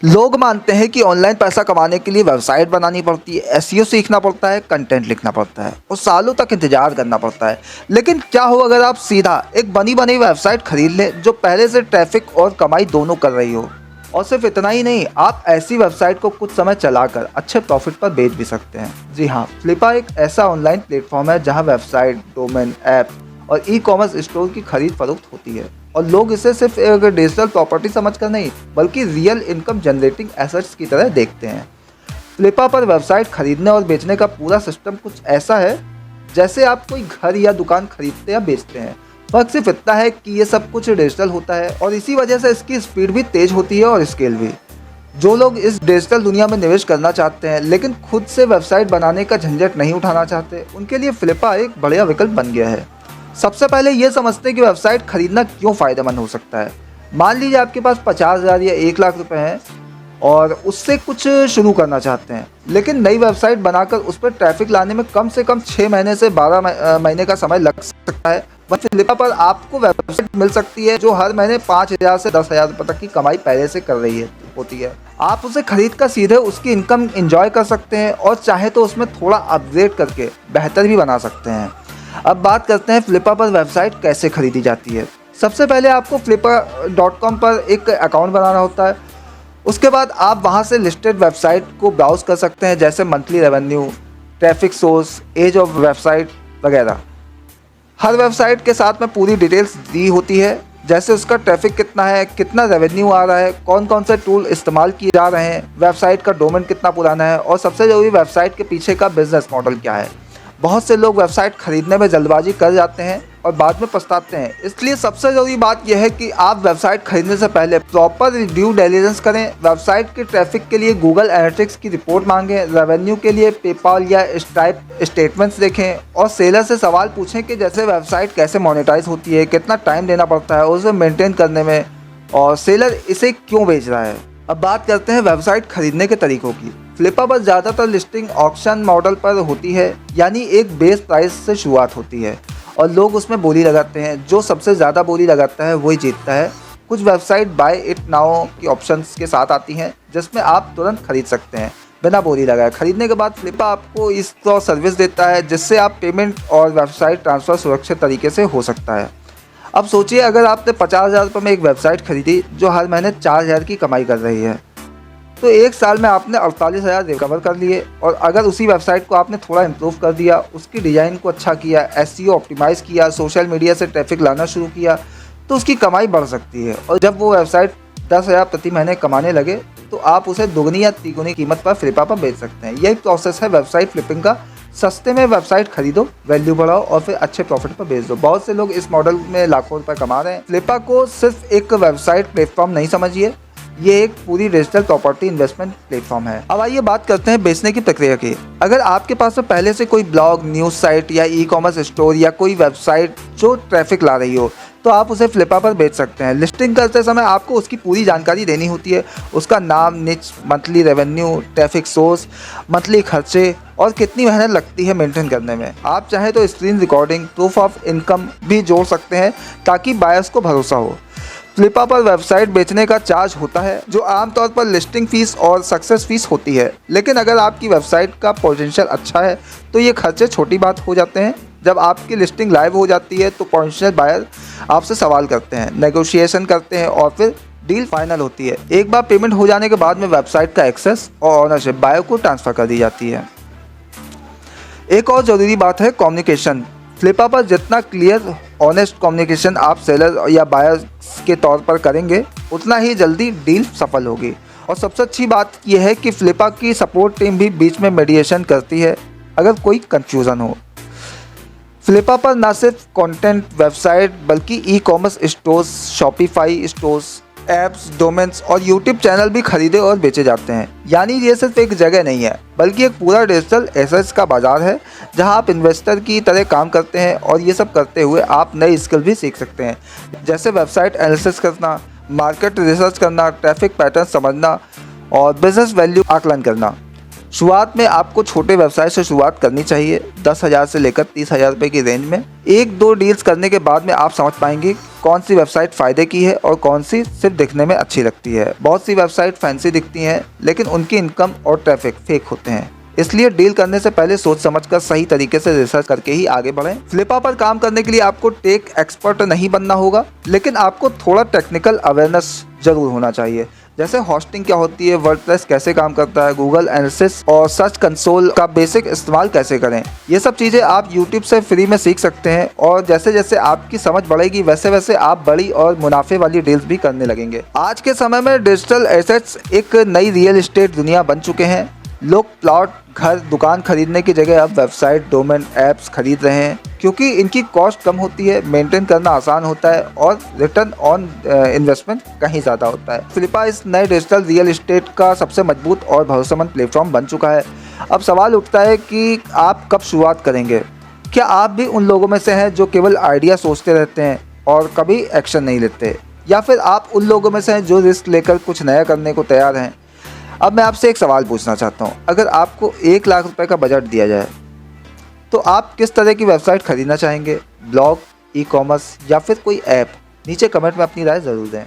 लोग मानते हैं कि ऑनलाइन पैसा कमाने के लिए वेबसाइट बनानी पड़ती है, एसईओ सीखना पड़ता है, कंटेंट लिखना पड़ता है और सालों तक इंतजार करना पड़ता है। लेकिन क्या हो अगर आप सीधा एक बनी बनाई वेबसाइट खरीद लें जो पहले से ट्रैफिक और कमाई दोनों कर रही हो। और सिर्फ इतना ही नहीं, आप ऐसी वेबसाइट को कुछ समय चलाकर अच्छे प्रॉफिट पर बेच भी सकते हैं। जी हाँ, फ्लिपा एक ऐसा ऑनलाइन प्लेटफॉर्म है जहाँ वेबसाइट, डोमेन, ऐप और ई कॉमर्स स्टोर की खरीद फरोख्त होती है। और लोग इसे सिर्फ एक डिजिटल प्रॉपर्टी समझकर नहीं बल्कि रियल इनकम जनरेटिंग एसेट्स की तरह देखते हैं। फ्लिपा पर वेबसाइट खरीदने और बेचने का पूरा सिस्टम कुछ ऐसा है जैसे आप कोई घर या दुकान खरीदते या बेचते हैं। फर्क सिर्फ इतना है कि ये सब कुछ डिजिटल होता है और इसी वजह से इसकी स्पीड भी तेज होती है और स्केल भी। जो लोग इस डिजिटल दुनिया में निवेश करना चाहते हैं लेकिन खुद से वेबसाइट बनाने का झंझट नहीं उठाना चाहते, उनके लिए फ्लिपा एक बढ़िया विकल्प बन गया है। सबसे पहले ये समझते हैं कि वेबसाइट खरीदना क्यों फ़ायदेमंद हो सकता है। मान लीजिए आपके पास 50,000 या 1 लाख रुपए हैं और उससे कुछ शुरू करना चाहते हैं, लेकिन नई वेबसाइट बनाकर उस पर ट्रैफिक लाने में कम से कम 6 महीने से 12 महीने का समय लग सकता है। वहीं फ्लिपा पर आपको वेबसाइट मिल सकती है जो हर महीने 5,000 से 10,000 रुपये तक की कमाई पहले से कर रही होती है। आप उसे खरीद कर सीधे उसकी इनकम एंजॉय कर सकते हैं और चाहे तो उसमें थोड़ा अपग्रेड करके बेहतर भी बना सकते हैं। अब बात करते हैं फ्लिपा पर वेबसाइट कैसे खरीदी जाती है। सबसे पहले आपको flippa.com पर एक अकाउंट बनाना होता है। उसके बाद आप वहां से लिस्टेड वेबसाइट को ब्राउज कर सकते हैं जैसे monthly revenue, traffic source, age of website वगैरह। हर वेबसाइट के साथ में पूरी डिटेल्स दी होती है जैसे उसका ट्रैफिक कितना है, कितना रेवेन्यू आ रहा है, कौन कौन से टूल इस्तेमाल किए जा रहे हैं, वेबसाइट का डोमेन कितना पुराना है और सबसे ज़रूरी वेबसाइट के पीछे का बिजनेस मॉडल क्या है। बहुत से लोग वेबसाइट खरीदने में जल्दबाजी कर जाते हैं और बाद में पछताते हैं, इसलिए सबसे ज़रूरी बात यह है कि आप वेबसाइट खरीदने से पहले प्रॉपर ड्यू डिलिजेंस करें। वेबसाइट के ट्रैफिक के लिए गूगल एनालिटिक्स की रिपोर्ट मांगें, रेवेन्यू के लिए पेपाल या स्ट्राइप स्टेटमेंट्स देखें और सेलर से सवाल पूछें कि जैसे वेबसाइट कैसे मोनेटाइज होती है, कितना टाइम देना पड़ता है उसे मेंटेन करने में और सेलर इसे क्यों बेच रहा है। अब बात करते हैं वेबसाइट खरीदने के तरीकों की। फ्लिपा पर ज़्यादातर लिस्टिंग ऑक्शन मॉडल पर होती है, यानी एक बेस प्राइस से शुरुआत होती है और लोग उसमें बोली लगाते हैं। जो सबसे ज़्यादा बोली लगाता है वही जीतता है। कुछ वेबसाइट बाय इट नाउ की ऑप्शंस के साथ आती हैं जिसमें आप तुरंत खरीद सकते हैं बिना बोली लगाए। खरीदने के बाद फ्लिपा आपको इस तो सर्विस देता है जिससे आप पेमेंट और वेबसाइट ट्रांसफ़र सुरक्षित तरीके से हो सकता है। अब सोचिए अगर आपने 50,000 रुपये में एक वेबसाइट खरीदी जो हर महीने 4,000 की कमाई कर रही है, तो एक साल में आपने 48,000 रिकवर कर लिए। और अगर उसी वेबसाइट को आपने थोड़ा इम्प्रूव कर दिया, उसकी डिज़ाइन को अच्छा किया, एसईओ ऑप्टिमाइज़ किया, सोशल मीडिया से ट्रैफिक लाना शुरू किया, तो उसकी कमाई बढ़ सकती है। और जब वो वेबसाइट 10,000 प्रति महीने कमाने लगे तो आप उसे दुगनी या तिगुनी कीमत पर फ्लिपा पर बेच सकते हैं। यही प्रोसेस है वेबसाइट फ्लिपिंग का। सस्ते में वेबसाइट खरीदो, वैल्यू बढ़ाओ और फिर अच्छे प्रॉफिट पर बेच दो। बहुत से लोग इस मॉडल में लाखों रुपए कमा रहे हैं। फ्लिपा को सिर्फ एक वेबसाइट प्लेटफॉर्म नहीं समझिए, ये एक पूरी डिजिटल प्रॉपर्टी इन्वेस्टमेंट प्लेटफॉर्म है। अब आइए बात करते हैं बेचने की प्रक्रिया की। अगर आपके पास में पहले से कोई ब्लॉग, न्यूज़ साइट या ई कॉमर्स स्टोर या कोई वेबसाइट जो ट्रैफिक ला रही हो तो आप उसे फ्लिपा पर बेच सकते हैं। लिस्टिंग करते समय आपको उसकी पूरी जानकारी देनी होती है, उसका नाम, निच, monthly revenue, traffic source, monthly खर्चे और कितनी मेहनत लगती है मेंटेन करने में। आप चाहें तो screen recording, proof of income भी जोड़ सकते हैं ताकि बायर्स को भरोसा हो। फ्लिपा पर वेबसाइट बेचने का चार्ज होता है जो आमतौर पर लिस्टिंग फीस और सक्सेस फीस होती है, लेकिन अगर आपकी वेबसाइट का पोटेंशियल अच्छा है तो ये खर्चे छोटी बात हो जाते हैं। जब आपकी लिस्टिंग लाइव हो जाती है तो पोटेंशियल बायर आपसे सवाल करते हैं, नेगोशिएशन करते हैं और फिर डील फाइनल होती है। एक बार पेमेंट हो जाने के बाद में वेबसाइट का एक्सेस और ऑनरशिप बायर को ट्रांसफ़र कर दी जाती है। एक और ज़रूरी बात है कम्युनिकेशन। फ्लिपा पर जितना क्लियर, ऑनेस्ट कम्युनिकेशन आप सेलर या बायर के तौर पर करेंगे उतना ही जल्दी डील सफल होगी। और सबसे अच्छी बात यह है कि फ्लिपा की सपोर्ट टीम भी बीच में मेडिएशन करती है अगर कोई कंफ्यूजन हो। फ्लिपा पर न सिर्फ कंटेंट वेबसाइट बल्कि e commerce stores, Shopify stores, apps, domains और यूट्यूब चैनल भी खरीदे और बेचे जाते हैं। यानी ये सिर्फ एक जगह नहीं है बल्कि एक पूरा डिजिटल एसेट्स का बाजार है जहां आप इन्वेस्टर की तरह काम करते हैं। और ये सब करते हुए आप नई स्किल भी सीख सकते हैं जैसे वेबसाइट एनालिसिस करना, मार्केट रिसर्च करना, ट्रैफिक पैटर्न समझना और बिजनेस वैल्यू आकलन करना। शुरुआत में आपको छोटे व्यवसाय से शुरुआत करनी चाहिए, 10,000 से लेकर 30,000 रुपये की रेंज में। 1-2 डील्स करने के बाद में आप समझ पाएंगे कौन सी वेबसाइट फ़ायदे की है और कौन सी सिर्फ दिखने में अच्छी लगती है। बहुत सी वेबसाइट फैंसी दिखती हैं लेकिन उनकी इनकम और ट्रैफिक फेक होते हैं, इसलिए डील करने से पहले सोच समझकर सही तरीके से रिसर्च करके ही आगे बढ़ें। फ्लिपा पर काम करने के लिए आपको टेक एक्सपर्ट नहीं बनना होगा, लेकिन आपको थोड़ा टेक्निकल अवेयरनेस जरूर होना चाहिए, जैसे होस्टिंग क्या होती है, वर्डप्रेस कैसे काम करता है, गूगल एनालिसिस और सर्च कंसोल का बेसिक इस्तेमाल कैसे करें। ये सब चीज़ें आप यूट्यूब से फ्री में सीख सकते हैं और जैसे जैसे आपकी समझ बढ़ेगी वैसे वैसे आप बड़ी और मुनाफे वाली डील्स भी करने लगेंगे। आज के समय में डिजिटल एसेट्स एक नई रियल एस्टेट दुनिया बन चुके हैं। लोग प्लॉट, घर, दुकान खरीदने की जगह अब वेबसाइट, डोमेन, ऐप्स खरीद रहे हैं क्योंकि इनकी कॉस्ट कम होती है, मेंटेन करना आसान होता है और रिटर्न ऑन इन्वेस्टमेंट कहीं ज़्यादा होता है। फ्लिपा इस नए डिजिटल रियल एस्टेट का सबसे मजबूत और भरोसेमंद प्लेटफॉर्म बन चुका है। अब सवाल उठता है कि आप कब शुरुआत करेंगे। क्या आप भी उन लोगों में से हैं जो केवल आइडिया सोचते रहते हैं और कभी एक्शन नहीं लेते, या फिर आप उन लोगों में से हैं जो रिस्क लेकर कुछ नया करने को तैयार हैं। अब मैं आपसे एक सवाल पूछना चाहता हूँ, अगर आपको 1 लाख रुपए का बजट दिया जाए तो आप किस तरह की वेबसाइट खरीदना चाहेंगे, ब्लॉग, ई कॉमर्स या फिर कोई ऐप। नीचे कमेंट में अपनी राय ज़रूर दें।